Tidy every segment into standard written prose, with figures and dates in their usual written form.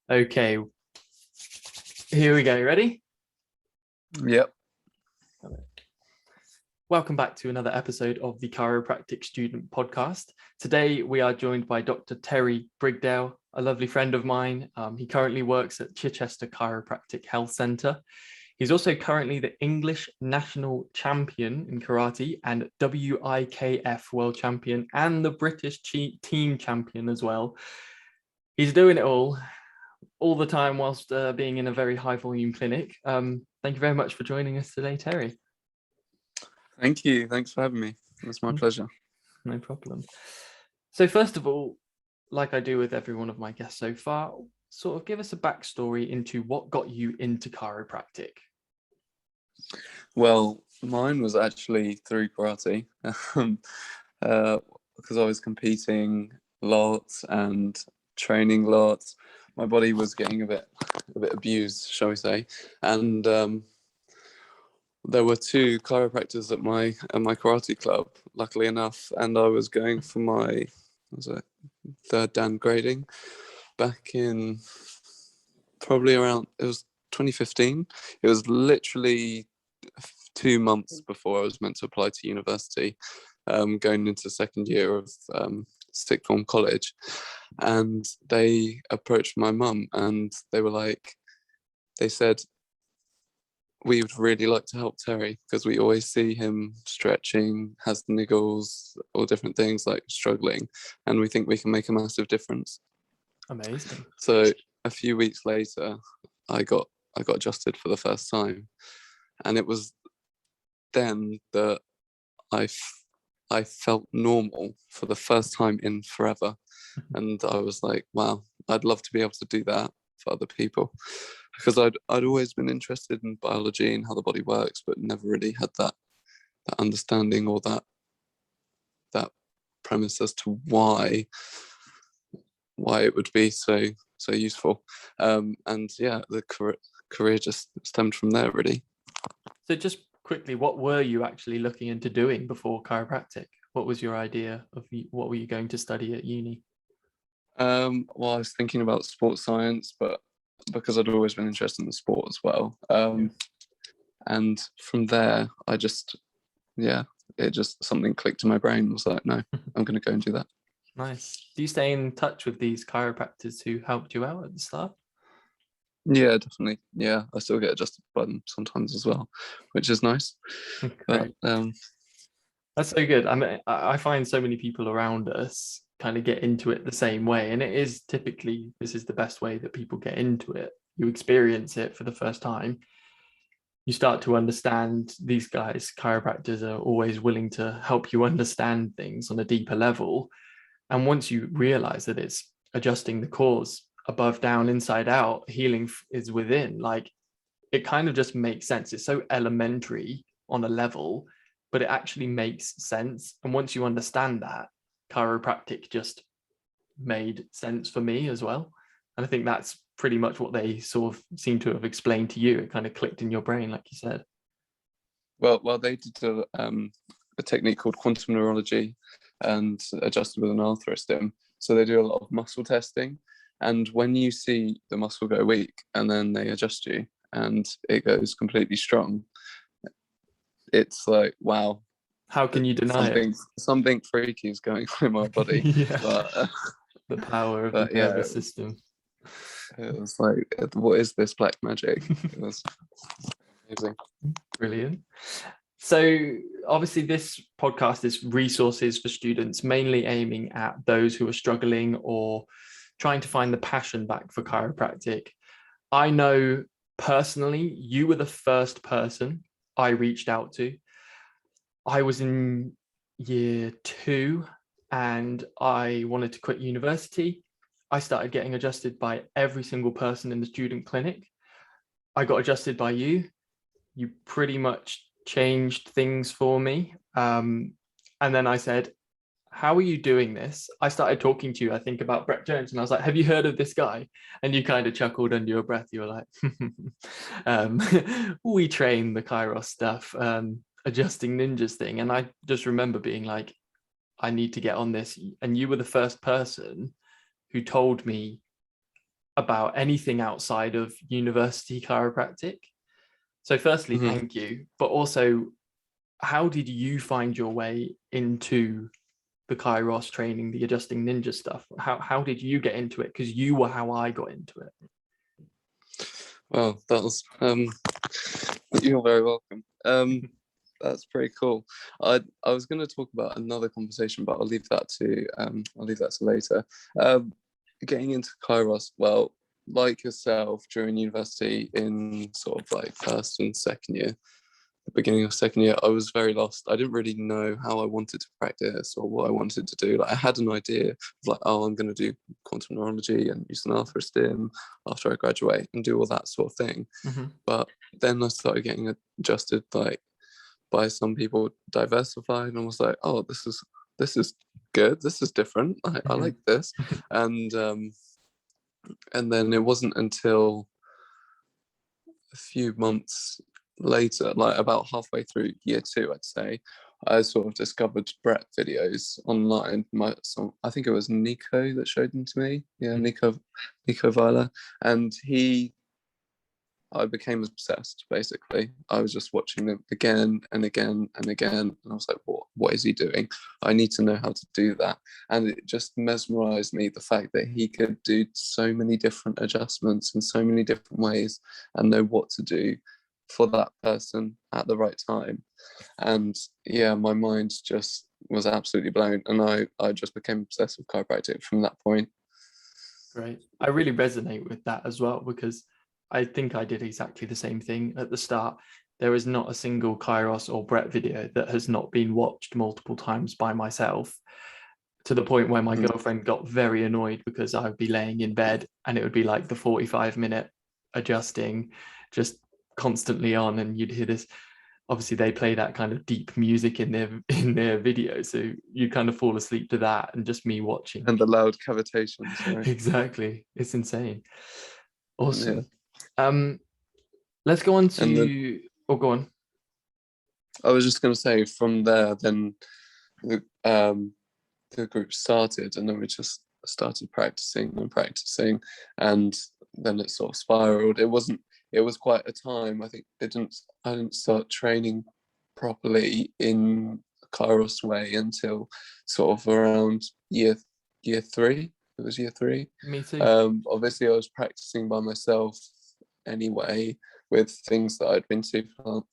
Okay, here we go. Ready? Yep. Welcome back to another episode of the Chiropractic Student Podcast. Today, we are joined by Dr. Terry Brigdale, a lovely friend of mine. He currently works at Chichester Chiropractic Health Centre. He's also currently the English National Champion in Karate and WIKF World Champion and the British Team Champion as well. He's doing it all the time whilst being in a very high volume clinic. Thank you very much for joining us today, Terry. Thank you. Thanks for having me. It's my pleasure. No problem. So first of all, like I do with every one of my guests so far, sort of give us a backstory into what got you into chiropractic. Well, mine was actually through karate because I was competing lots and training lots. My body was getting a bit abused, shall we say, and there were two chiropractors at my karate club, luckily enough, and I was going for my third dan grading back in probably around, it was 2015. It was literally 2 months before I was meant to apply to university, going into second year of sixth form college, and they approached my mum and they said, we would really like to help Terry because we always see him stretching, has niggles, or different things like struggling, and we think we can make a massive difference. Amazing. So a few weeks later, I got adjusted for the first time, and it was then that I felt normal for the first time in forever, and I was like, wow, I'd love to be able to do that for other people, because I'd always been interested in biology and how the body works, but never really had that understanding or that premise as to why it would be so useful. And yeah, the career just stemmed from there, really. So just quickly, what were you actually looking into doing before chiropractic? What was your idea of what were you going to study at uni? Well, I was thinking about sports science, but because I'd always been interested in the sport as well. And from there, it just something clicked in my brain. I was like, no, I'm going to go and do that. Nice. Do you stay in touch with these chiropractors who helped you out at the start? Yeah, definitely. Yeah, I still get adjusted by them sometimes as well, which is nice. Great. But, that's so good. I mean, I find so many people around us kind of get into it the same way, and it is typically, this is the best way that people get into it. You experience it for the first time, you start to understand these guys, chiropractors are always willing to help you understand things on a deeper level. And once you realize that it's adjusting the cause above, down, inside out, healing is within, like, it kind of just makes sense. It's so elementary on a level, but it actually makes sense. And once you understand that, chiropractic just made sense for me as well. And I think that's pretty much what they sort of seem to have explained to you. It kind of clicked in your brain, like you said. Well, they did a technique called quantum neurology and adjusted with an arthrostim. So they do a lot of muscle testing. And when you see the muscle go weak and then they adjust you and it goes completely strong, it's like, wow. How can you deny it? Something freaky is going on in my body. Yeah. But, the power of the nervous system. It was like, what is this black magic? It was amazing. Brilliant. So obviously this podcast is resources for students, mainly aiming at those who are struggling or trying to find the passion back for chiropractic. I know personally, you were the first person I reached out to. I was in year 2 and I wanted to quit university. I started getting adjusted by every single person in the student clinic. I got adjusted by you. You pretty much changed things for me. And then I said, how are you doing this? I started talking to you, I think, about Brett Jones. And I was like, have you heard of this guy? And you kind of chuckled under your breath. You were like, we train the Kairos stuff, adjusting ninjas thing. And I just remember being like, I need to get on this. And you were the first person who told me about anything outside of university chiropractic. So firstly, Mhm. thank you. But also, how did you find your way into the Kairos training, the adjusting ninja stuff? How did you get into it? Because you were how I got into it. Well, that was you're very welcome. That's pretty cool. I was going to talk about another conversation, but I'll leave that to later. Getting into Kairos, well, like yourself, during university in sort of like first and second year, the beginning of second year, I was very lost. I didn't really know how I wanted to practice or what I wanted to do. Like, I had an idea of like, oh, I'm going to do quantum neurology and use an alpha stim after I graduate and do all that sort of thing. Mm-hmm. But then I started getting adjusted like by some people, diversified, and was like, oh, this is good. This is different. I like this. And then it wasn't until a few months later, like about halfway through year two, I'd say, I sort of discovered Brett videos online. I think it was Nico that showed them to me. Yeah, Nico Weiler. And I became obsessed, basically. I was just watching them again and again and again. And I was like, what is he doing? I need to know how to do that. And it just mesmerized me, the fact that he could do so many different adjustments in so many different ways and know what to do for that person at the right time. And yeah, my mind just was absolutely blown. And I just became obsessed with chiropractic from that point. Great. I really resonate with that as well, because I think I did exactly the same thing at the start. There is not a single Kairos or Brett video that has not been watched multiple times by myself, to the point where my girlfriend got very annoyed because I would be laying in bed and it would be like the 45-minute adjusting just constantly on, and you'd hear this. Obviously they play that kind of deep music in their video, so you kind of fall asleep to that and just me watching. And the loud cavitations, right? Exactly. It's insane. Awesome. Yeah. Let's go on And then to go on. I was just going to say, from there, then the group started, and then we just started practicing, and then it sort of spiraled. It was quite a time. I think I didn't start training properly in Kairos way until sort of around year three. It was year three. Me too. Obviously I was practicing by myself anyway, with things that I'd been to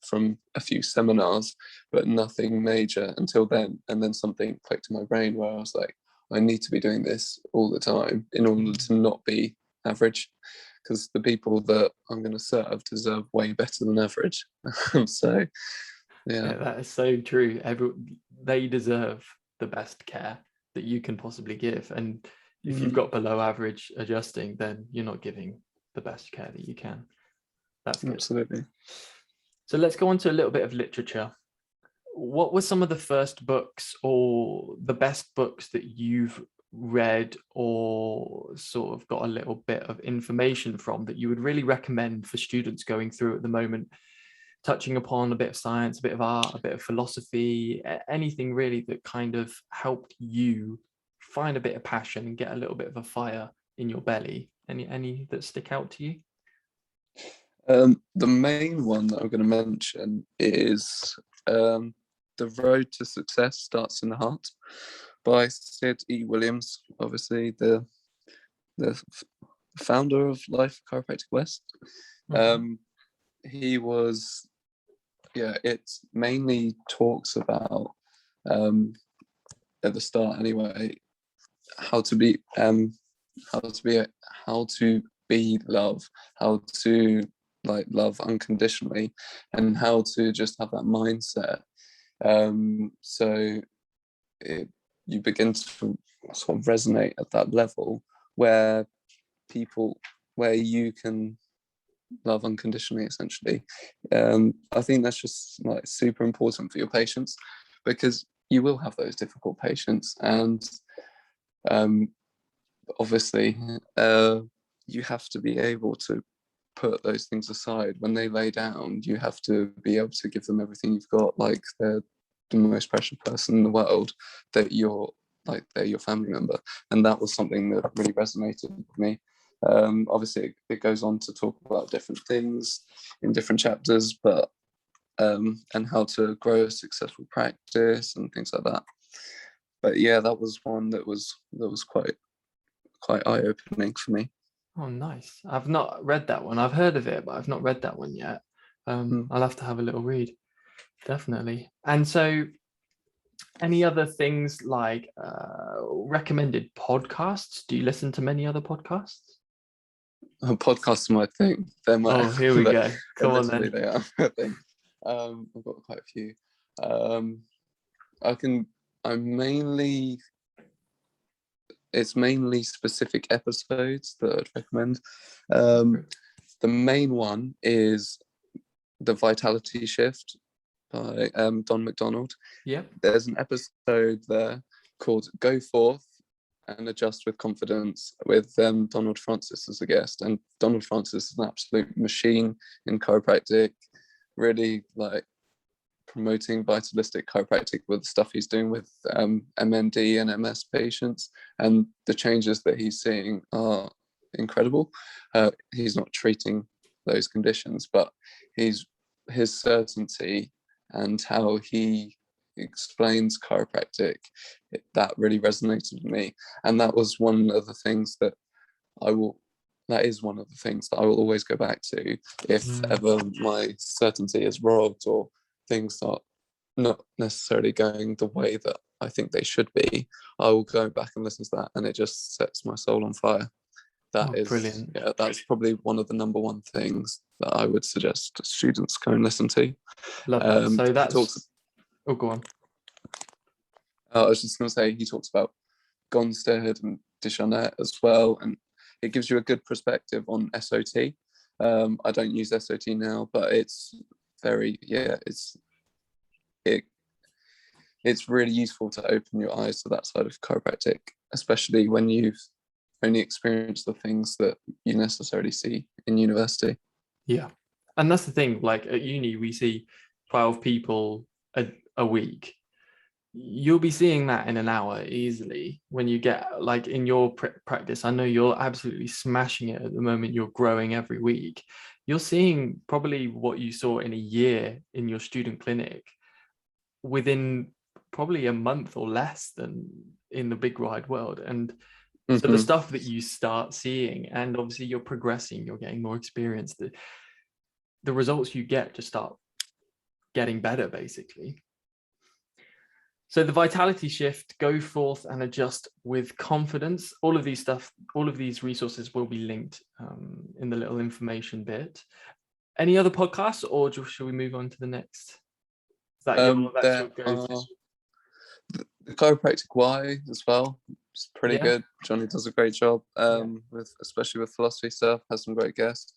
from a few seminars, but nothing major until then. And then something clicked in my brain where I was like, I need to be doing this all the time in order to not be average, because the people that I'm going to serve deserve way better than average. So, yeah, that is so true. They deserve the best care that you can possibly give. And if you've got below average adjusting, then you're not giving the best care that you can. That's good. Absolutely. So let's go on to a little bit of literature. What were some of the first books or the best books that you've read or sort of got a little bit of information from that you would really recommend for students going through at the moment, touching upon a bit of science, a bit of art, a bit of philosophy, anything really that kind of helped you find a bit of passion and get a little bit of a fire in your belly? Any that stick out to you? The main one that I'm going to mention is The Road to Success Starts in the Heart by Sid E. Williams, obviously the founder of Life Chiropractic West. He was, it mainly talks about, at the start anyway, how to be love, how to like love unconditionally, and how to just have that mindset. So you begin to sort of resonate at that level where you can love unconditionally, essentially. I think that's just like super important for your patients, because you will have those difficult patients, and obviously you have to be able to put those things aside. When they lay down, you have to be able to give them everything you've got, like they're the most precious person in the world, that they're your family member. And that was something that really resonated with me. Obviously, it goes on to talk about different things in different chapters, but and how to grow a successful practice and things like that. But yeah, that was one that was quite eye-opening for me. Oh, nice. I've not read that one. I've heard of it, but I've not read that one yet. I'll have to have a little read, definitely. And so, any other things like recommended podcasts? Do you listen to many other podcasts? Podcasts are my thing. They're my. Oh, here we go. Come on then. They are my thing. I've got quite a few. It's mainly specific episodes that I'd recommend. The main one is The Vitality Shift by Don McDonald. Yeah. There's an episode there called Go Forth and Adjust with Confidence with Donald Francis as a guest. And Donald Francis is an absolute machine in chiropractic, really like promoting vitalistic chiropractic with the stuff he's doing with MND and MS patients, and the changes that he's seeing are incredible. He's not treating those conditions, but his certainty and how he explains chiropractic, that really resonated with me. And that was one of the things that that is one of the things that I will always go back to if ever my certainty is robbed or things are not necessarily going the way that I think they should be. I will go back and listen to that, and it just sets my soul on fire. That is brilliant. Yeah, that's probably one of the number one things that I would suggest students go and listen to. Love that. So that's go on. I was just going to say, he talks about Gonstead and Dishonette as well, and it gives you a good perspective on SOT. I don't use SOT now, but it's very, it's really useful to open your eyes to that side of chiropractic, especially when you've only experienced the things that you necessarily see in university. Yeah, and that's the thing, like at uni we see 12 people a week. You'll be seeing that in an hour easily when you get like in your practice. I know you're absolutely smashing it at the moment. You're growing every week. You're seeing probably what you saw in a year in your student clinic within probably a month or less than in the big wide world. And so the stuff that you start seeing, and obviously you're progressing, you're getting more experience, the results you get just start getting better basically. So the Vitality Shift, Go Forth and Adjust with Confidence. All of these resources will be linked in the little information bit. Any other podcasts, or should we move on to the next? Is that your go-to? The Chiropractic Y as well. It's pretty good. Johnny does a great job especially with philosophy stuff. Has some great guests.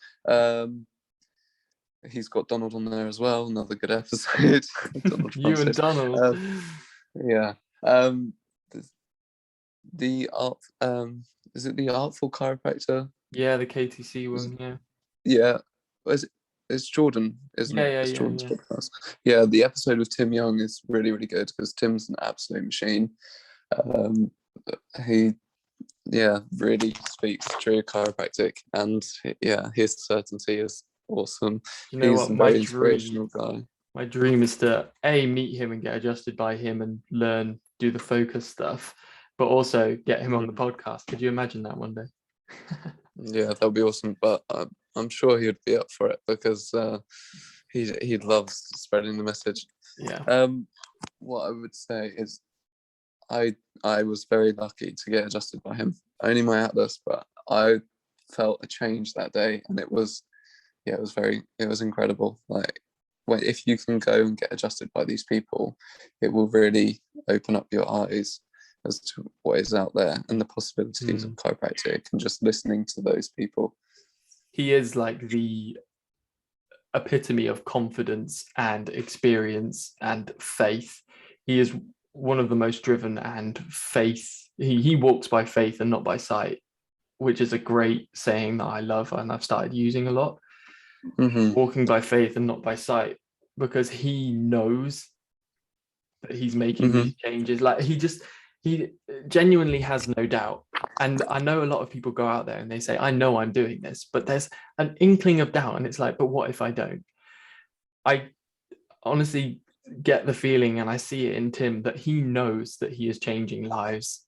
He's got Donald on there as well. Another good episode. You and Donald. Yeah. Is it the Artful Chiropractor? Yeah, the KTC one. Yeah. Yeah. It's Jordan, isn't it? It's Jordan's podcast. Yeah, the episode with Tim Young is really, really good because Tim's an absolute machine. He really speaks true chiropractic, and his certainty is awesome. You know He's a very inspirational guy. My dream is to meet him and get adjusted by him and do the focus stuff, but also get him on the podcast. Could you imagine that one day? Yeah, that would be awesome. But I'm sure he would be up for it because he loves spreading the message. Yeah. What I would say is I was very lucky to get adjusted by him. Only my atlas, but I felt a change that day, and it was incredible. Like, if you can go and get adjusted by these people, it will really open up your eyes as to what is out there and the possibilities of chiropractic, and just listening to those people. He is like the epitome of confidence and experience and faith. He is one of the most driven, and faith. He walks by faith and not by sight, which is a great saying that I love and I've started using a lot. Walking by faith and not by sight, because he knows that he's making these changes. Like he he genuinely has no doubt. And I know a lot of people go out there and they say, I know I'm doing this, but there's an inkling of doubt. And it's like, but what if I don't? I honestly get the feeling, and I see it in Tim, that he knows that he is changing lives.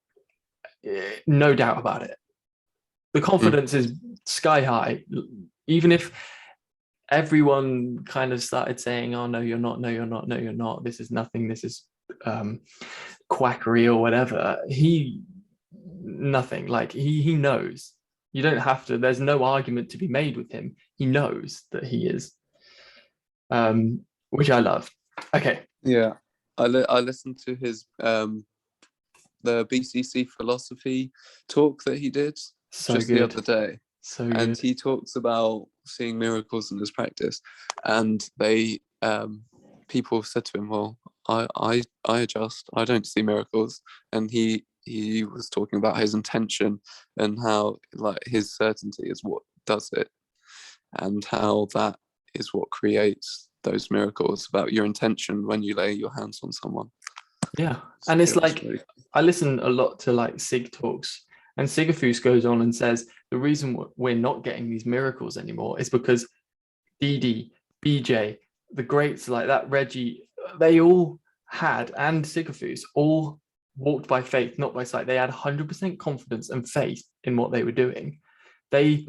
No doubt about it. The confidence is sky high. Even if everyone kind of started saying, oh, no, you're not, no, you're not, no, you're not, this is nothing, this is quackery or whatever, nothing. Like he knows. You don't have to, there's no argument to be made with him. He knows that he is, which I love. Okay. Yeah, I listened to his the BCC philosophy talk that he did the other day. So and good. He talks about seeing miracles in his practice, and they people said to him, well, I adjust, I don't see miracles. And he was talking about his intention and how like his certainty is what does it, and how that is what creates those miracles, about your intention when you lay your hands on someone. Yeah. And it's like, I listen a lot to like Sig talks, and Sigafus goes on and says the reason we're not getting these miracles anymore is because Didi, BJ, the greats like that, Reggie, they all had, and Sigafus all walked by faith, not by sight. They had 100% confidence and faith in what they were doing. They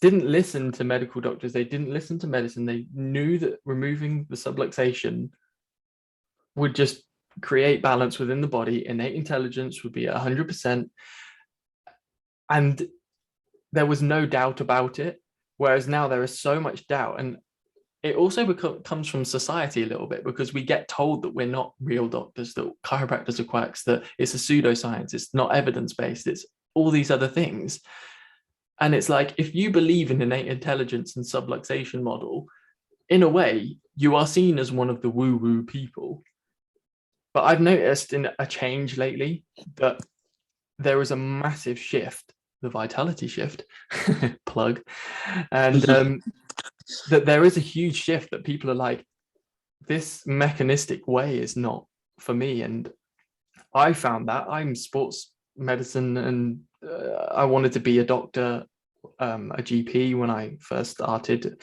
didn't listen to medical doctors. They didn't listen to medicine. They knew that removing the subluxation would just create balance within the body. Innate intelligence would be at 100%. And there was no doubt about it. Whereas now there is so much doubt. And it also comes from society a little bit, because we get told that we're not real doctors, that chiropractors are quacks, that it's a pseudoscience, it's not evidence-based, it's all these other things. And it's like, if you believe in innate intelligence and subluxation model, in a way, you are seen as one of the woo-woo people. But I've noticed in a change lately that there is a massive shift, the vitality shift, plug, and that there is a huge shift, that people are like, this mechanistic way is not for me. And I found that I'm sports medicine, and I wanted to be a doctor, a GP when I first started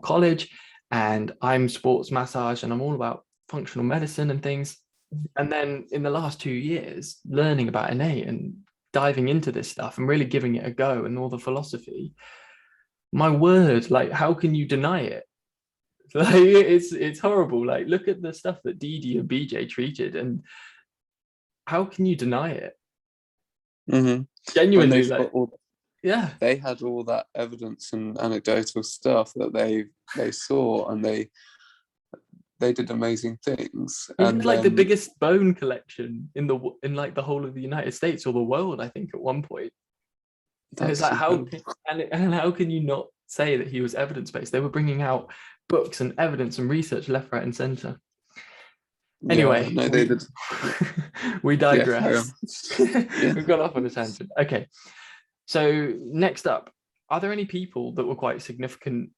college, and I'm sports massage, and I'm all about functional medicine and things. And then in the last 2 years, learning about innate and diving into this stuff and really giving it a go, and all the philosophy, my word, like, how can you deny it? Like, it's horrible. Like, look at the stuff that Didi and BJ treated, and how can you deny it? Genuinely, like, yeah, they had all that evidence and anecdotal stuff that they saw, and they did amazing things. he had like the biggest bone collection in like the whole of the United States or the world, I think, at one point. And it's like, how can you not say that he was evidence-based? They were bringing out books and evidence and research left, right, and center. Anyway, yeah, no, they did. We digress. Yeah. We've gone off on a tangent. Okay, so next up, are there any people that were quite significant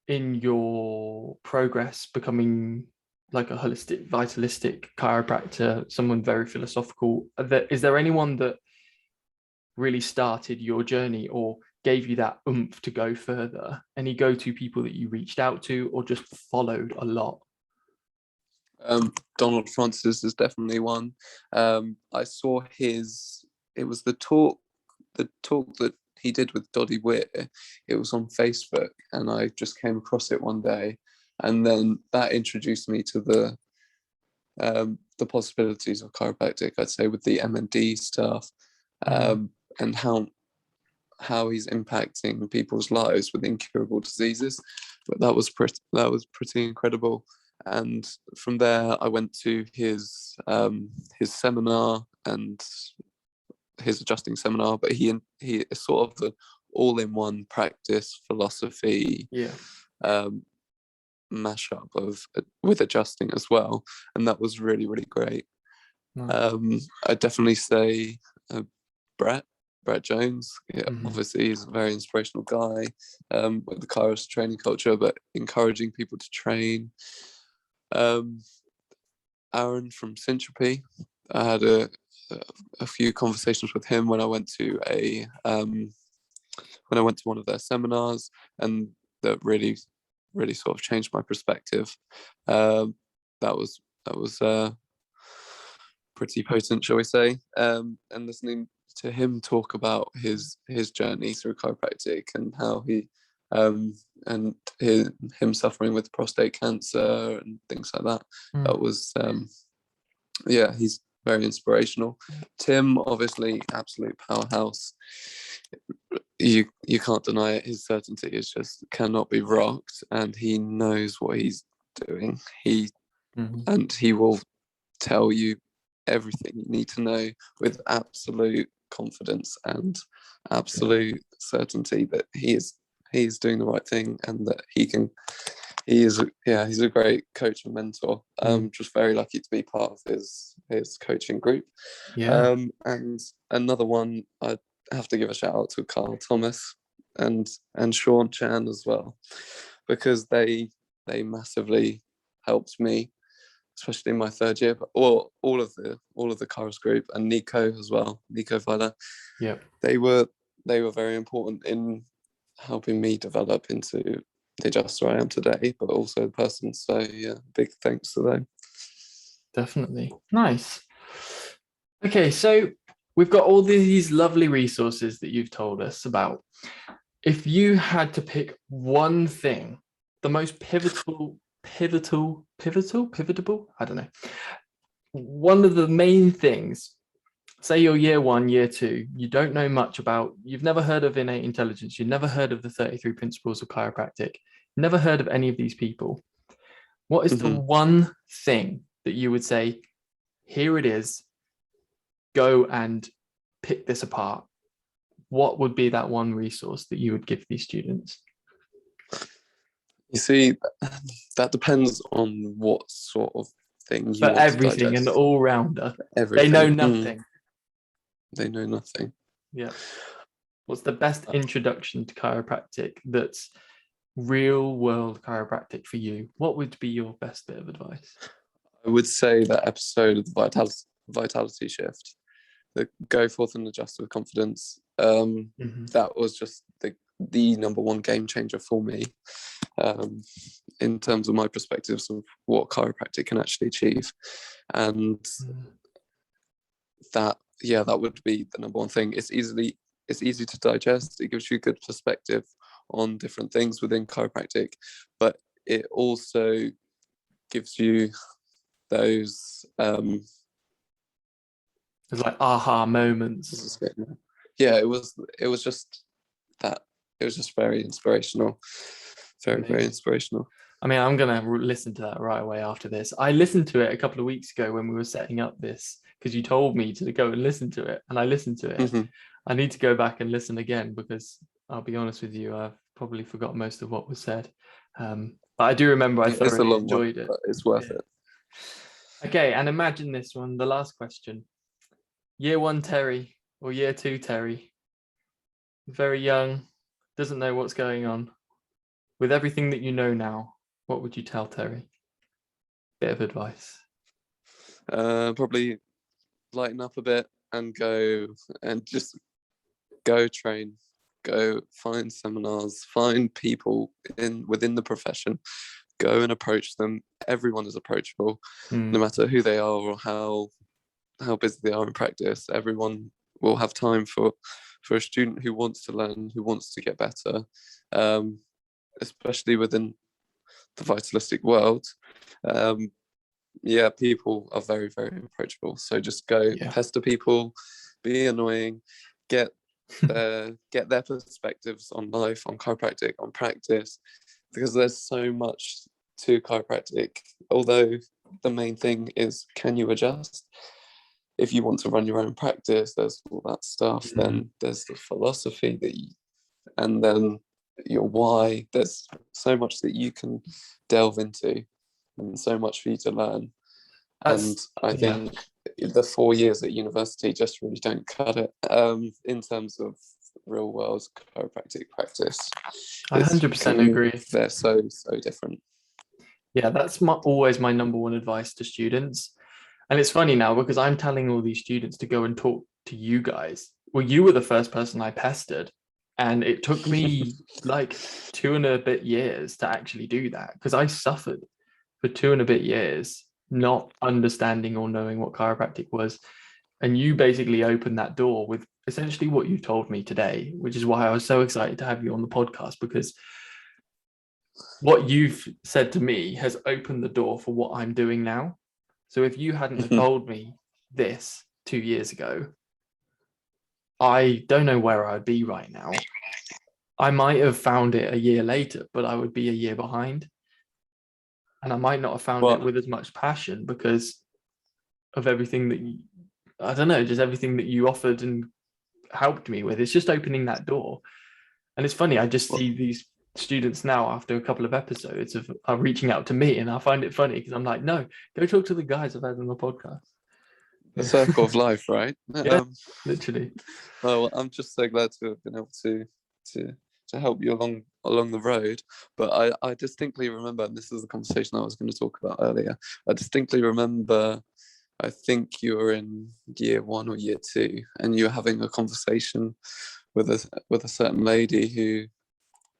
in your progress becoming like a holistic, vitalistic chiropractor, someone very philosophical? Is there anyone that really started your journey or gave you that oomph to go further? Any go-to people that you reached out to or just followed a lot? Donald Francis is definitely one. I saw it was the talk that he did with Doddy Weir. It was on Facebook, and I just came across it one day, and then that introduced me to the possibilities of chiropractic, I'd say, with the MND stuff, and how he's impacting people's lives with incurable diseases. But that was pretty incredible. And from there, I went to his seminar and his adjusting seminar. But he is sort of the all-in-one practice philosophy mashup with adjusting as well, and that was really, really great. I'd definitely say Brett Jones. Obviously, he's a very inspirational guy with the Kairos training culture, but encouraging people to train. Aaron from Syntropy, had a few conversations with him when I went to one of their seminars, and that really sort of changed my perspective. That was pretty potent, shall we say. And listening to him talk about his journey through chiropractic and how he and him suffering with prostate cancer and things like that. That was he's very inspirational. Tim, obviously, absolute powerhouse. You can't deny it. His certainty is just cannot be rocked, and he knows what he's doing. And he will tell you everything you need to know with absolute confidence and absolute certainty that he is doing the right thing, and that he's a great coach and mentor. Just very lucky to be part of his coaching group. And another one, I have to give a shout out to Carl Thomas and Sean Chan as well, because they massively helped me, especially in my third year. But all of the Kairos group, and Nico as well, Nico Weiler. Yeah, they were very important in helping me develop into the adjuster I am today, but also the person. So yeah, big thanks to them. Definitely. Nice. Okay, so we've got all these lovely resources that you've told us about. If you had to pick one thing, the most pivotal, I don't know, one of the main things, say you're year 1, year 2, you don't know much about, you've never heard of innate intelligence, you've never heard of the 33 principles of chiropractic, never heard of any of these people. What is the one thing that you would say, here it is, go and pick this apart? What would be that one resource that you would give these students? You see, that depends on what sort of thing you For want everything, to digest. an all-rounder. Everything. They know nothing. They know nothing. Yeah. What's the best introduction to chiropractic that's real world chiropractic for you? What would be your best bit of advice? I would say that episode of the vitality shift, the go forth and adjust with confidence. That was just the number one game changer for me, in terms of my perspectives of what chiropractic can actually achieve. And that would be the number one thing. It's easy to digest. It gives you a good perspective on different things within chiropractic, but it also gives you those It's like aha moments. Yeah, it was just that. It was just very inspirational. Very inspirational. I mean, I'm going to listen to that right away after this. I listened to it a couple of weeks ago when we were setting up this, because you told me to go and listen to it, and I listened to it. I need to go back and listen again, because I'll be honest with you, I've probably forgot most of what was said. But I do remember I thoroughly enjoyed it. But it's worth it. Okay, and imagine this one, the last question. Year 1 Terry or year 2 Terry, very young, doesn't know what's going on. With everything that you know now, what would you tell Terry? Bit of advice. Probably lighten up a bit and go train, go find seminars, find people within the profession, go and approach them. Everyone is approachable, no matter who they are or how busy they are in practice. Everyone will have time for a student who wants to learn, who wants to get better, especially within the vitalistic world. People are very, very approachable. So just go pester people, be annoying, get their perspectives on life, on chiropractic, on practice, because there's so much to chiropractic. Although the main thing is, can you adjust? If you want to run your own practice, there's all that stuff. Then there's the philosophy and then your why. There's so much that you can delve into, and so much for you to learn. And I think the 4 years at university just really don't cut it, in terms of real world chiropractic practice. I 100% agree. They're so different. Yeah, that's always my number one advice to students. And it's funny now because I'm telling all these students to go and talk to you guys. Well, you were the first person I pestered, and it took me like 2.5 years to actually do that because I suffered for 2.5 years not understanding or knowing what chiropractic was. And you basically opened that door with essentially what you told me today, which is why I was so excited to have you on the podcast, because what you've said to me has opened the door for what I'm doing now. So if you hadn't have told me this 2 years ago, I don't know where I'd be right now. I might have found it a year later, but I would be a year behind. And I might not have found it with as much passion because of everything that you, I don't know, just everything that you offered and helped me with. It's just opening that door. And it's funny, I just see these students now after a couple of episodes are reaching out to me, and I find it funny because I'm like, no, go talk to the guys I've had on the podcast. The circle of life, right? Yeah, literally. Well, I'm just so glad to have been able to help you along the road. But I distinctly remember, and this is the conversation I was going to talk about earlier. I distinctly remember, I think you were in year 1 or year 2, and you were having a conversation with a certain lady who,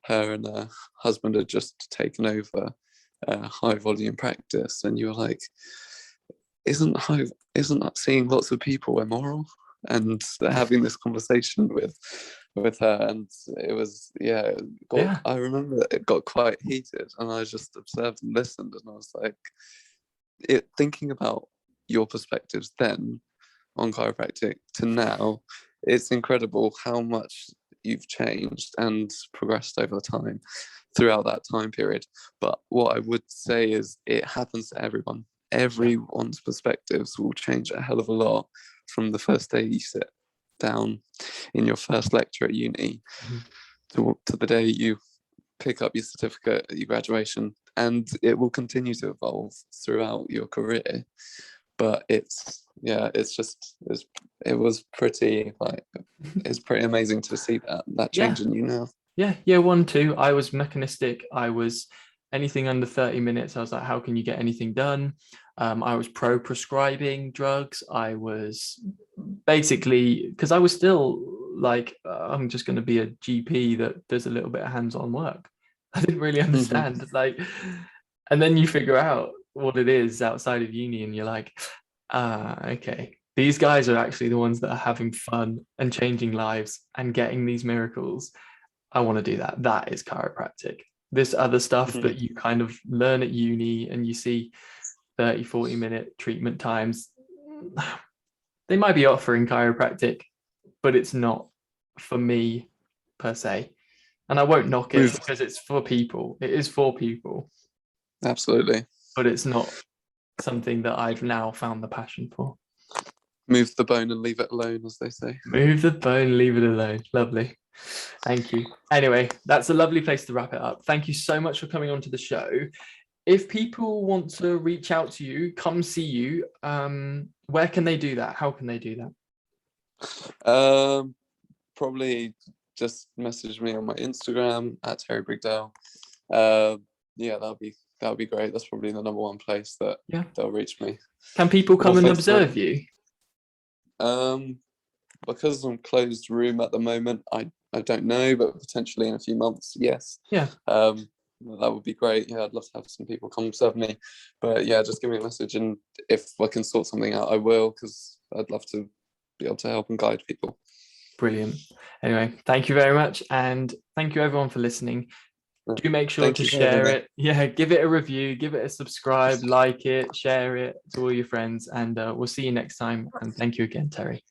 her and her husband had just taken over high volume practice, and you were like, isn't seeing lots of people immoral? And having this conversation with her, and it was I remember it got quite heated, and I just observed and listened, and I was like, thinking about your perspectives then on chiropractic to now, it's incredible how much you've changed and progressed over time throughout that time period. But what I would say is it happens to everyone. Everyone's perspectives will change a hell of a lot from the first day you sit down in your first lecture at uni to the day you pick up your certificate at your graduation, and it will continue to evolve throughout your career. But it was pretty it's pretty amazing to see that change in you now. Yeah, 1, 2, I was mechanistic. I was anything under 30 minutes. I was like, how can you get anything done? I was pro prescribing drugs. I was basically, because I was still like, I'm just going to be a GP that does a little bit of hands-on work. I didn't really understand like, and then you figure out what it is outside of uni, and you're like, okay, these guys are actually the ones that are having fun and changing lives and getting these miracles. I want to do that. That is chiropractic. This other stuff that you kind of learn at uni and you see 30-40 minute treatment times, they might be offering chiropractic, but it's not for me per se. And I won't knock it because it's for people. It is for people. Absolutely. But it's not something that I've now found the passion for. Move the bone and leave it alone, as they say. Move the bone, leave it alone. Lovely. Thank you. Anyway, that's a lovely place to wrap it up. Thank you so much for coming on to the show. If people want to reach out to you, come see you, where can they do that? How can they do that? Probably just message me on my Instagram at Terry Brigdale. That'll be great. That's probably the number one place that they'll reach me. Can people come and observe you? Because I'm closed room at the moment, I don't know, but potentially in a few months, yes. Yeah. That would be great. Yeah, I'd love to have some people come observe me. But yeah, just give me a message, and if I can sort something out, I will, because I'd love to be able to help and guide people. Brilliant. Anyway, thank you very much, and thank you everyone for listening. Do make sure to share it. Yeah, give it a review, give it a subscribe, like it, share it to all your friends, and we'll see you next time. And thank you again, Terry.